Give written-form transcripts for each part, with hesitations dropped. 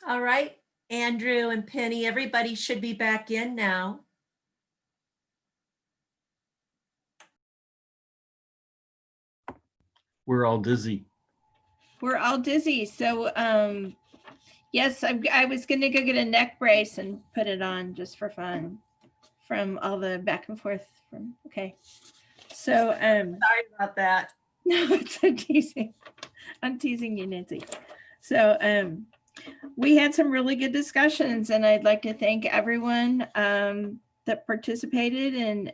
All right, Andrew and Penny, everybody should be back in now. We're all dizzy. We're all dizzy. So, yes, I was going to go get a neck brace and put it on just for fun from all the back and forth. Okay. So, sorry about that. No, I'm teasing. I'm teasing you, Nancy. So, we had some really good discussions, and I'd like to thank everyone that participated and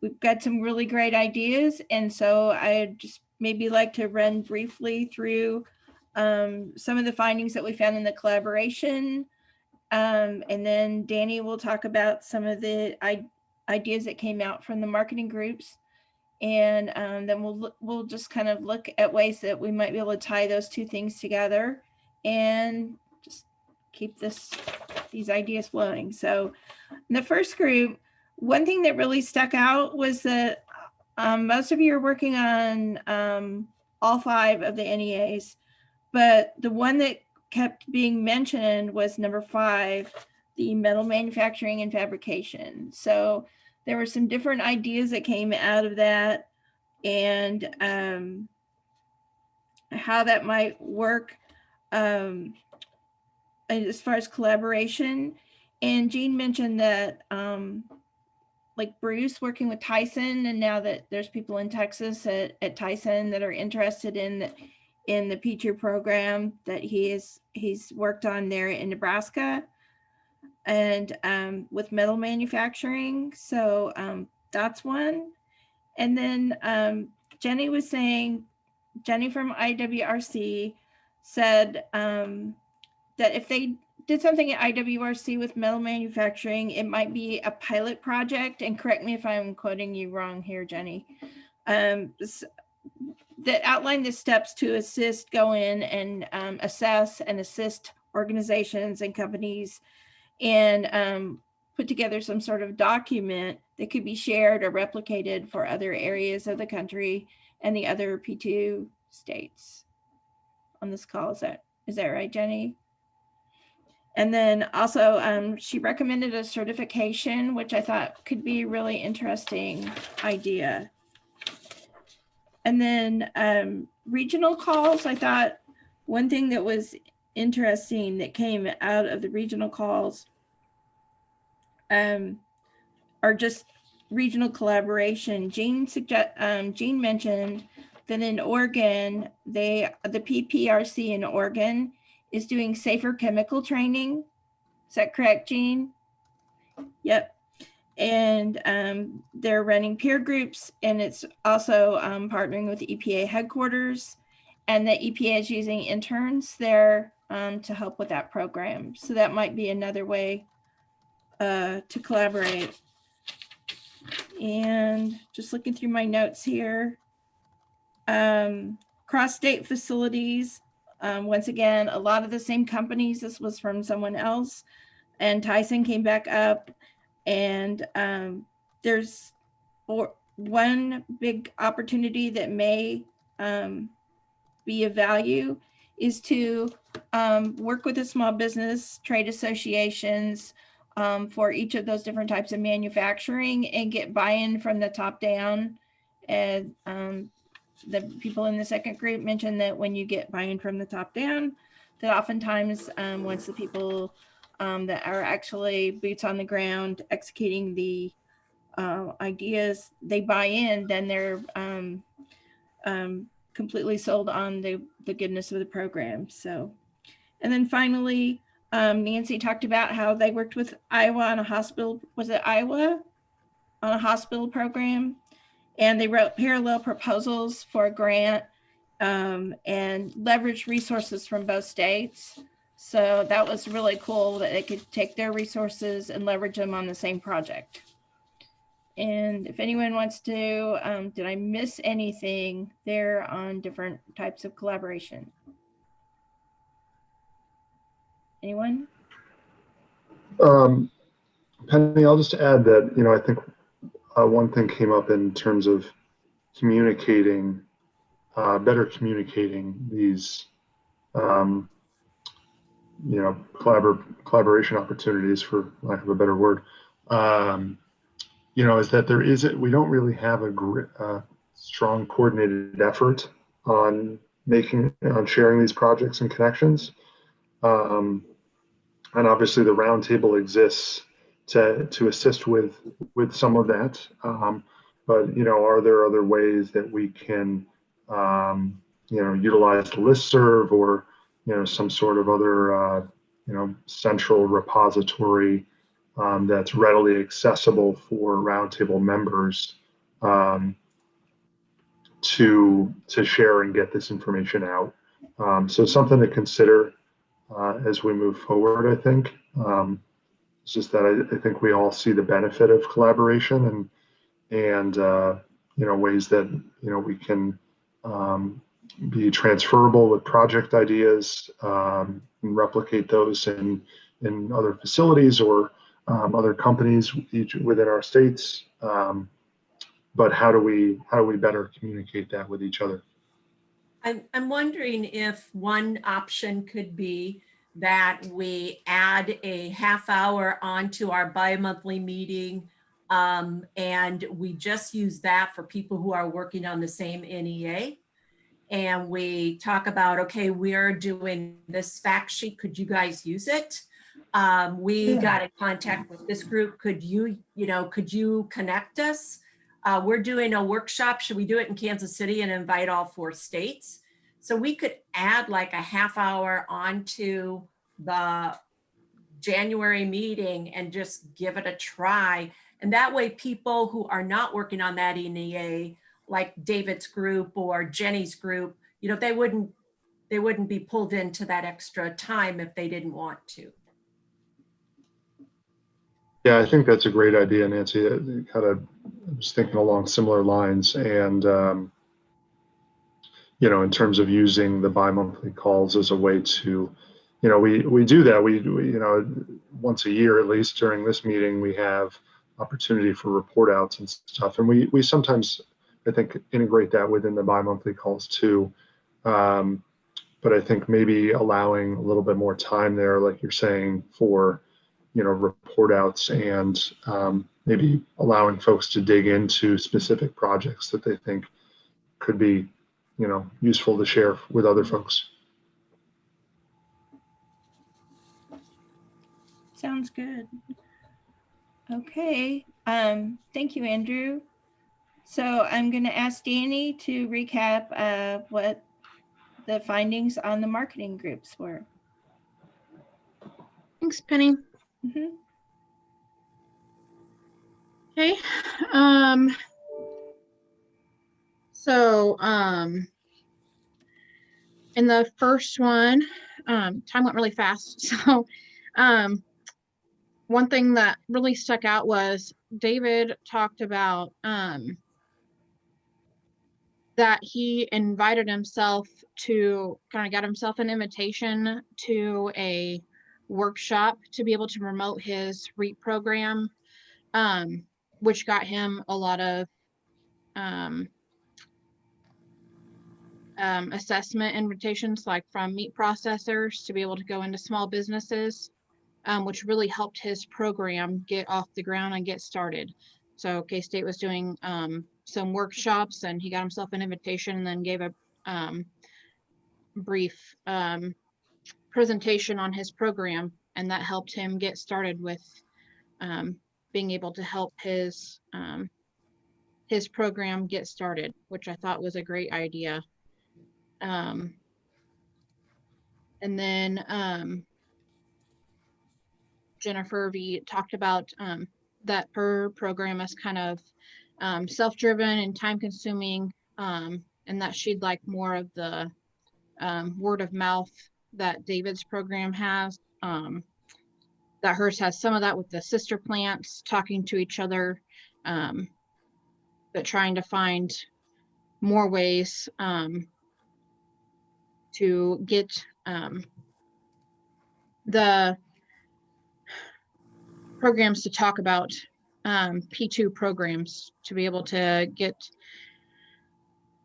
we've got some really great ideas. And so I just maybe like to run briefly through some of the findings that we found in the collaboration. And then Danny will talk about some of the ideas that came out from the marketing groups. And then we'll just kind of look at ways that we might be able to tie those two things together and just keep these ideas flowing. So in the first group, one thing that really stuck out was that most of you are working on all 5 of the NEAs, but the one that kept being mentioned was number 5, the metal manufacturing and fabrication. So there were some different ideas that came out of that, and how that might work as far as collaboration. And Jean mentioned that like Bruce working with Tyson, and now that there's people in Texas at Tyson that are interested in the P2 program that he's worked on there in Nebraska, and with metal manufacturing. So that's one. And then Jenny was saying, Jenny from IWRC said that if they did something at IWRC with metal manufacturing, it might be a pilot project. And correct me if I'm quoting you wrong here, Jenny. That outline the steps to assist, go in and assess and assist organizations and companies, and put together some sort of document that could be shared or replicated for other areas of the country and the other P2 states on this call. Is that right, Jenny? And then also she recommended a certification, which I thought could be a really interesting idea. And then regional calls, I thought one thing that was interesting that came out of the regional calls are just regional collaboration. Jean mentioned that in Oregon, the PPRC in Oregon is doing safer chemical training. Is that correct, Jean? Yep. And they're running peer groups, and it's also partnering with the EPA headquarters, and the EPA is using interns there to help with that program. So that might be another way to collaborate. And just looking through my notes here, cross-state facilities, once again, a lot of the same companies. This was from someone else, and Tyson came back up. And there's one big opportunity that may be of value is to work with the small business trade associations for each of those different types of manufacturing and get buy-in from the top down. And the people in the second group mentioned that when you get buy-in from the top down, that oftentimes once the people that are actually boots on the ground executing the ideas, they buy in, then they're completely sold on the goodness of the program. So, and then finally, Nancy talked about how they worked with Iowa on a hospital, was it Iowa? On a hospital program, and they wrote parallel proposals for a grant and leveraged resources from both states. So that was really cool that they could take their resources and leverage them on the same project. And if anyone wants to, did I miss anything there on different types of collaboration? Anyone? Penny, I'll just add that, I think one thing came up in terms of communicating, better communicating these um, collaboration opportunities, for lack of a better word, is that we don't really have a strong coordinated effort on sharing these projects and connections. And obviously the roundtable exists to assist with some of that. But are there other ways that we can utilize the listserv, or some sort of other central repository that's readily accessible for roundtable members to share and get this information out. So something to consider as we move forward, I think. It's just that I think we all see the benefit of collaboration, and ways that we can be transferable with project ideas, and replicate those in other facilities, or other companies each within our states. But how do we better communicate that with each other? I'm wondering if one option could be that we add a half hour onto our bi-monthly meeting, and we just use that for people who are working on the same NEA. And we talk about, okay, we're doing this fact sheet. Could you guys use it? We got in contact with this group. Could you connect us? We're doing a workshop. Should we do it in Kansas City and invite all 4 states? So we could add like a half hour onto the January meeting and just give it a try. And that way people who are not working on that NEA, like David's group or Jenny's group, they wouldn't be pulled into that extra time if they didn't want to. Yeah, I think that's a great idea, Nancy. I was thinking along similar lines, and in terms of using the bi-monthly calls as a way to, we do that. We once a year, at least during this meeting, we have opportunity for report outs and stuff, and we sometimes, I think, integrate that within the bi-monthly calls too. But I think maybe allowing a little bit more time there, like you're saying, for report outs, and maybe allowing folks to dig into specific projects that they think could be useful to share with other folks. Sounds good. Okay. Thank you, Andrew. So I'm going to ask Danny to recap what the findings on the marketing groups were. Thanks, Penny. Mm-hmm. Okay. So in the first one, time went really fast. So one thing that really stuck out was David talked about that he invited himself to got himself an invitation to a workshop to be able to promote his REAP program, which got him a lot of assessment invitations, like from meat processors, to be able to go into small businesses, which really helped his program get off the ground and get started. So K-State was doing some workshops, and he got himself an invitation and then gave a brief presentation on his program, and that helped him get started with being able to help his program get started, which I thought was a great idea. And then Jennifer V talked about that her program is kind of self-driven and time-consuming, and that she'd like more of the word of mouth that David's program has. That hers has some of that with the sister plants talking to each other, but trying to find more ways to get the programs to talk about P2 programs, to be able to get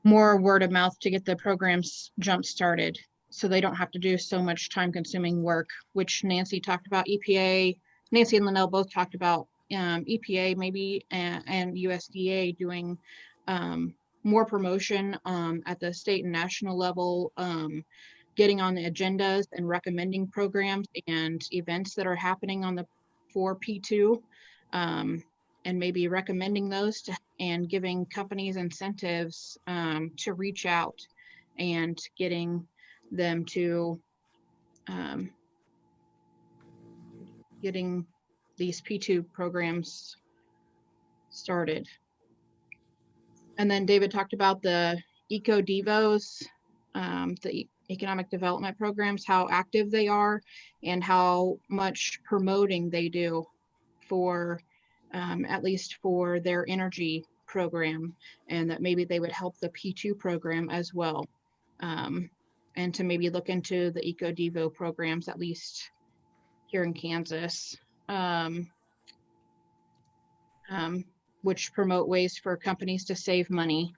more word of mouth to get the programs jump started. so they don't have to do so much time consuming work, which Nancy talked about. Nancy and Linnell both talked about EPA maybe and USDA doing more promotion at the state and national level, getting on the agendas and recommending programs and events that are happening on the 4P2, and maybe recommending those and giving companies incentives to reach out and getting them to getting these P2 programs started. And then David talked about the Eco Devos, the economic development programs, how active they are and how much promoting they do for at least for their energy program, and that maybe they would help the P2 program as well. And to maybe look into the Eco Devo programs, at least here in Kansas, which promote ways for companies to save money.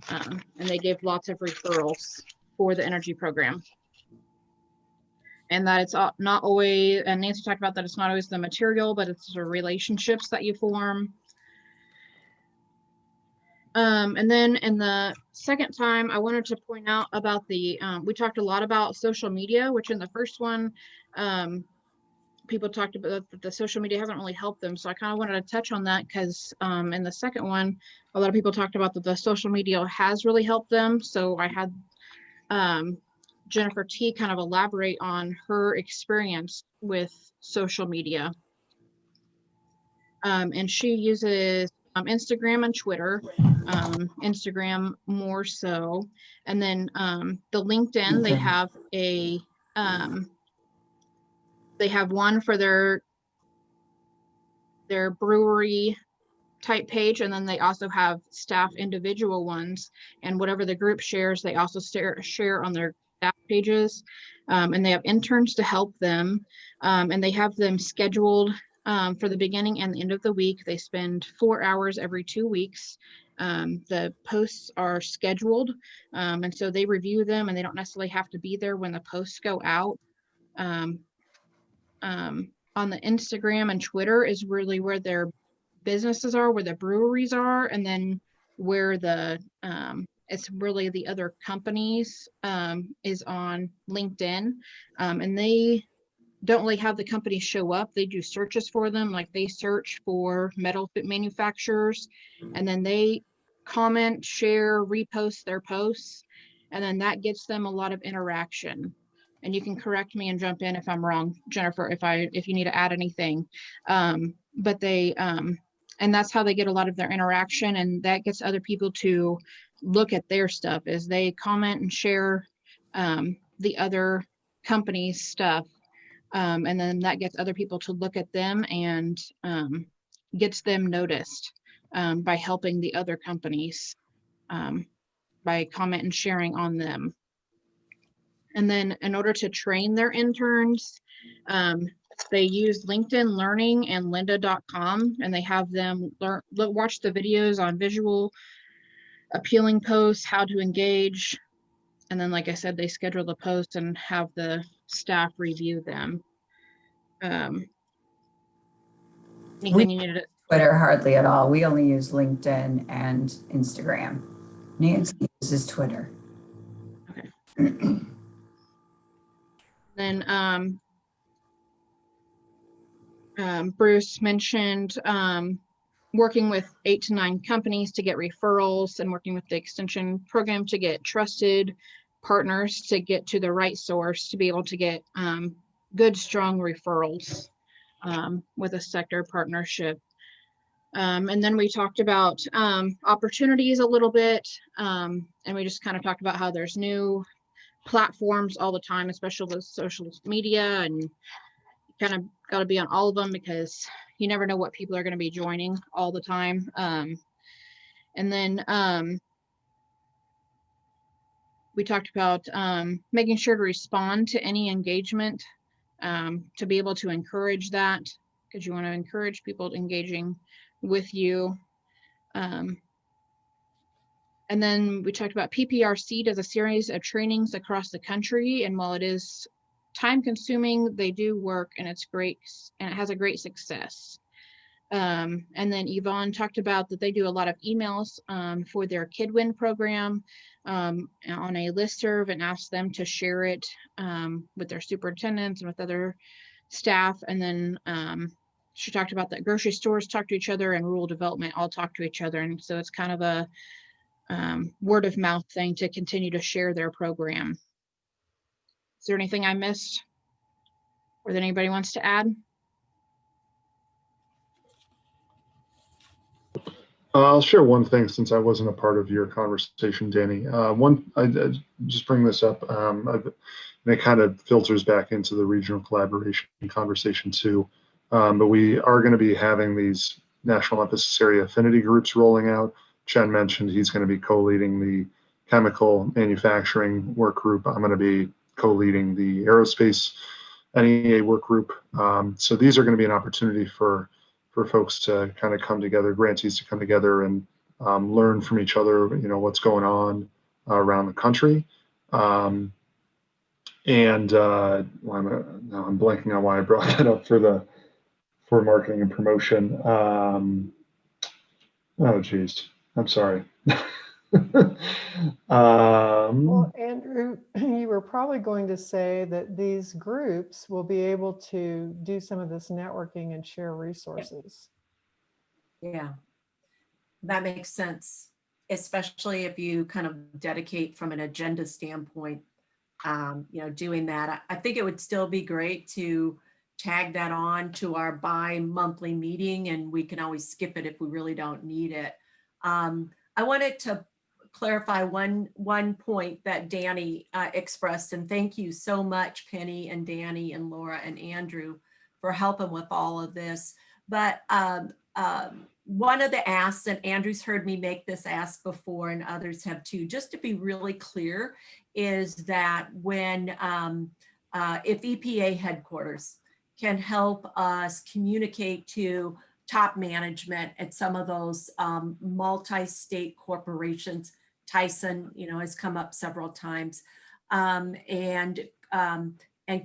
And they give lots of referrals for the energy program. And that it's not always, and Nancy talked about that it's not always the material, but it's the relationships that you form. And then in the second time, I wanted to point out about the, we talked a lot about social media, which in the first one, people talked about that the social media hasn't really helped them. So I kind of wanted to touch on that because in the second one, a lot of people talked about that the social media has really helped them. So I had Jennifer T kind of elaborate on her experience with social media. And she uses Instagram and Twitter, Instagram more so. And then the LinkedIn, they have one for their brewery type page, and then they also have staff individual ones, and whatever the group shares, they also share on their staff pages. And they have interns to help them, and they have them scheduled for the beginning and the end of the week. They spend 4 hours every 2 weeks. The posts are scheduled, and so they review them, and they don't necessarily have to be there when the posts go out. On the Instagram and Twitter is really where their businesses are, where the breweries are, and then where the it's really the other companies is on LinkedIn, and they don't really have the companies show up. They do searches for them, like they search for metal manufacturers, and then they comment, share, repost their posts, and then that gets them a lot of interaction. And you can correct me and jump in if I'm wrong, Jennifer, if you need to add anything. But they and that's how they get a lot of their interaction, and that gets other people to look at their stuff as they comment and share the other company's stuff. And then that gets other people to look at them and gets them noticed by helping the other companies by comment and sharing on them. And then in order to train their interns, they use LinkedIn Learning and lynda.com, and they have them watch the videos on visual appealing posts, how to engage. And then, like I said, they schedule the posts and have the staff review them. Anything you needed to Twitter hardly at all. We only use LinkedIn and Instagram. Nancy uses Twitter. Okay. Then Bruce mentioned working with 8 to 9 companies to get referrals, and working with the extension program to get trusted partners to get to the right source to be able to get good, strong referrals with a sector partnership. And then we talked about opportunities a little bit, and we just kind of talked about how there's new platforms all the time, especially with social media, and you kind of got to be on all of them because you never know what people are going to be joining all the time. And then we talked about making sure to respond to any engagement to be able to encourage that, because you want to encourage people engaging with you. And then we talked about PPRC does a series of trainings across the country. And while it is time consuming, they do work and it's great and it has a great success. And then Yvonne talked about that they do a lot of emails for their KidWin program on a listserv and ask them to share it with their superintendents and with other staff. And then she talked about that grocery stores talk to each other and rural development all talk to each other. And so it's kind of a word of mouth thing to continue to share their program. Is there anything I missed or that anybody wants to add? I'll share one thing since I wasn't a part of your conversation, Danny. I just bring this up, and it kind of filters back into the regional collaboration conversation too. But we are going to be having these national emphasis area affinity groups rolling out. Chen mentioned he's going to be co-leading the chemical manufacturing work group. I'm going to be co-leading the aerospace NEA work group. So these are going to be an opportunity for folks to kind of come together, grantees to come together and learn from each other, you know, what's going on around the country. Now I'm blanking on why I brought that up for marketing and promotion. Oh, geez, I'm sorry. Well, Andrew, you were probably going to say that these groups will be able to do some of this networking and share resources. Yeah, that makes sense, especially if you kind of dedicate from an agenda standpoint, you know, doing that. I think it would still be great to tag that on to our bi-monthly meeting, and we can always skip it if we really don't need it. I wanted to clarify one point that Danny expressed, and thank you so much, Penny and Danny and Laura and Andrew, for helping with all of this. But one of the asks, and Andrew's heard me make this ask before and others have too, just to be really clear, is that when if EPA headquarters can help us communicate to top management at some of those multi-state corporations. Tyson, you know, has come up several times, and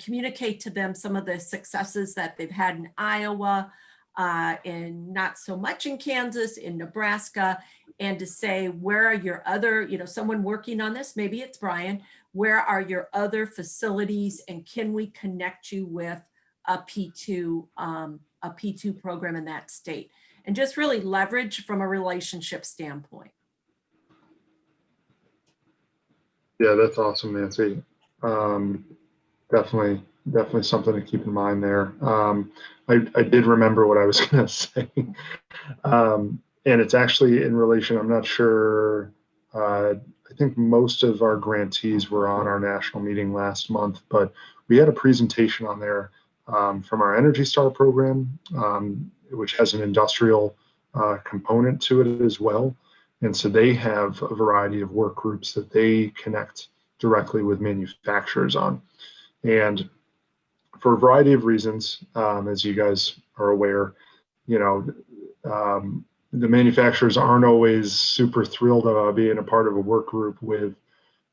communicate to them some of the successes that they've had in Iowa, and not so much in Kansas, in Nebraska, and to say, where are your other, you know, someone working on this, maybe it's Brian, where are your other facilities, and can we connect you with a P2 program in that state, and just really leverage from a relationship standpoint. Yeah, that's awesome, Nancy. Definitely something to keep in mind there. I did remember what I was going to say, and it's actually in relation. I'm not sure. I think most of our grantees were on our national meeting last month, but we had a presentation on there from our Energy Star program, which has an industrial component to it as well. And so they have a variety of work groups that they connect directly with manufacturers on. And for a variety of reasons, as you guys are aware, you know, the manufacturers aren't always super thrilled about being a part of a work group with,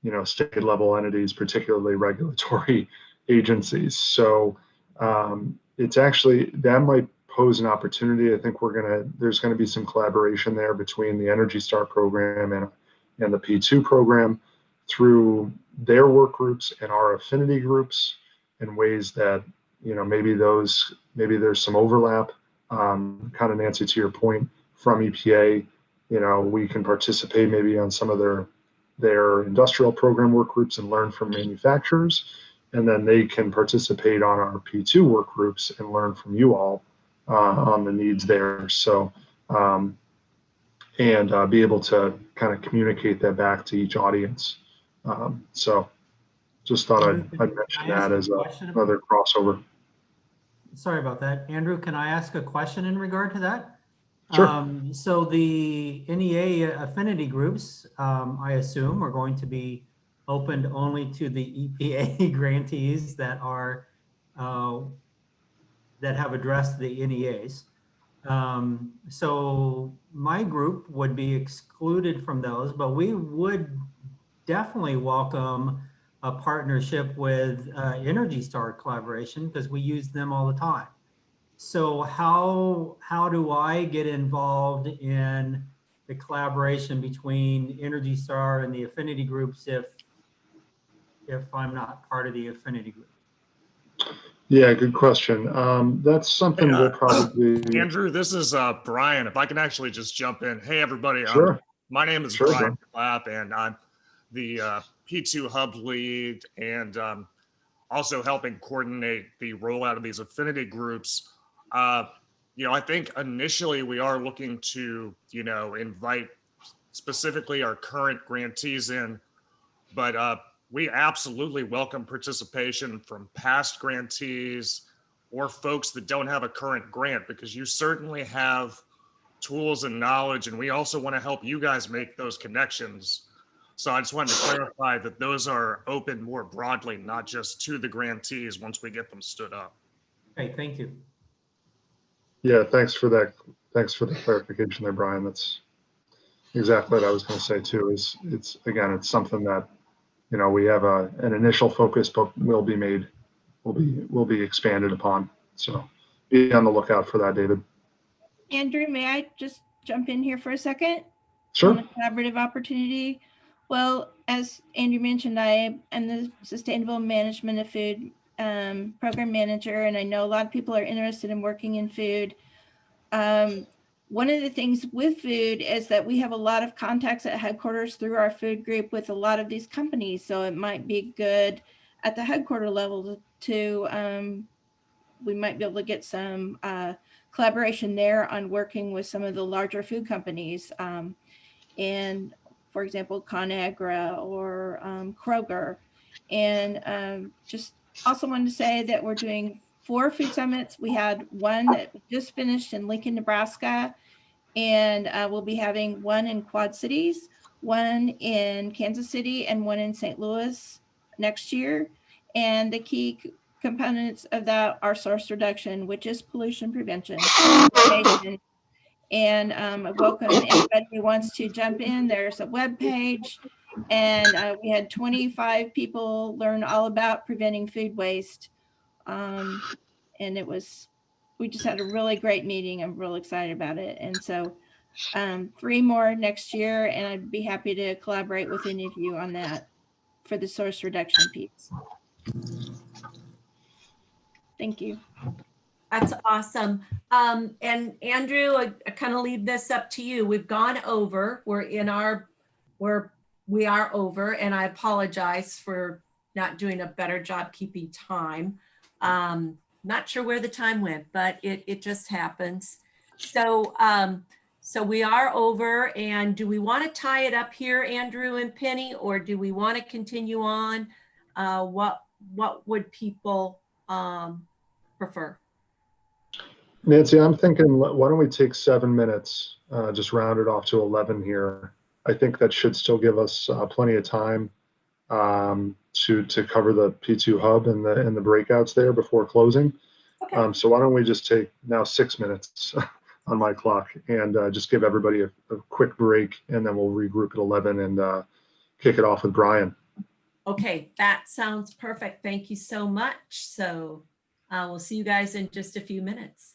you know, state level entities, particularly regulatory agencies. So it's actually, that might pose an opportunity. I think there's going to be some collaboration there between the Energy Star program and the P2 program through their work groups and our affinity groups in ways that, you know, maybe there's some overlap. Kind of, Nancy, to your point, from EPA, you know, we can participate maybe on some of their industrial program work groups and learn from manufacturers, and then they can participate on our P2 work groups and learn from you all on the needs there. So, and be able to kind of communicate that back to each audience. So just thought I'd mention that as another crossover. Sorry about that. Andrew, can I ask a question in regard to that? Sure. So the NEA affinity groups, I assume, are going to be opened only to the EPA grantees that are that have addressed the NEAs. So my group would be excluded from those, but we would definitely welcome a partnership with Energy Star Collaboration because we use them all the time. So how do I get involved in the collaboration between Energy Star and the affinity groups if I'm not part of the affinity group? Yeah, good question. That's something Hey, we'll probably. Andrew, this is Brian. If I can actually just jump in. Hey, everybody. Sure. My name is Sure, Brian Clapp, and I'm the P2 Hub lead and also helping coordinate the rollout of these affinity groups. I think initially we are looking to, invite specifically our current grantees in, but we absolutely welcome participation from past grantees or folks that don't have a current grant, because you certainly have tools and knowledge, and we also want to help you guys make those connections. So I just wanted to clarify that those are open more broadly, not just to the grantees once we get them stood up. Okay, thank you. Yeah, thanks for that. Thanks for the clarification there, Brian. That's exactly what I was going to say too. It's something that, we have an initial focus, but will be expanded upon. So be on the lookout for that, David. Andrew, may I just jump in here for a second? Sure. On a collaborative opportunity. Well, as Andrew mentioned, I am the Sustainable Management of Food program manager, and I know a lot of people are interested in working in food. One of the things with food is that we have a lot of contacts at headquarters through our food group with a lot of these companies. So it might be good at the headquarter level to we might be able to get some collaboration there on working with some of the larger food companies. And for example, ConAgra or Kroger. And just also wanted to say that we're doing 4 food summits. We had one that just finished in Lincoln, Nebraska, and we'll be having one in Quad Cities, one in Kansas City, and one in St. Louis next year. And the key components of that are source reduction, which is pollution prevention. And I welcome anybody who wants to jump in. There's a web page, and we had 25 people learn all about preventing food waste. And we just had a really great meeting. I'm real excited about it. And so 3 more next year, and I'd be happy to collaborate with any of you on that for the source reduction piece. Thank you. That's awesome. And Andrew, I kind of leave this up to you. We've gone over, we are over, and I apologize for not doing a better job keeping time. Not sure where the time went, but it just happens. So, so we are over, and do we want to tie it up here, Andrew and Penny, or do we want to continue on? What would people prefer? Nancy, I'm thinking, why don't we take 7 minutes, just round it off to 11 here. I think that should still give us plenty of time to cover the P2 hub and the breakouts there before closing. Okay. So why don't we just take now 6 minutes on my clock and just give everybody a quick break, and then we'll regroup at 11 and kick it off with Brian. Okay, that sounds perfect. Thank you so much. So we'll see you guys in just a few minutes.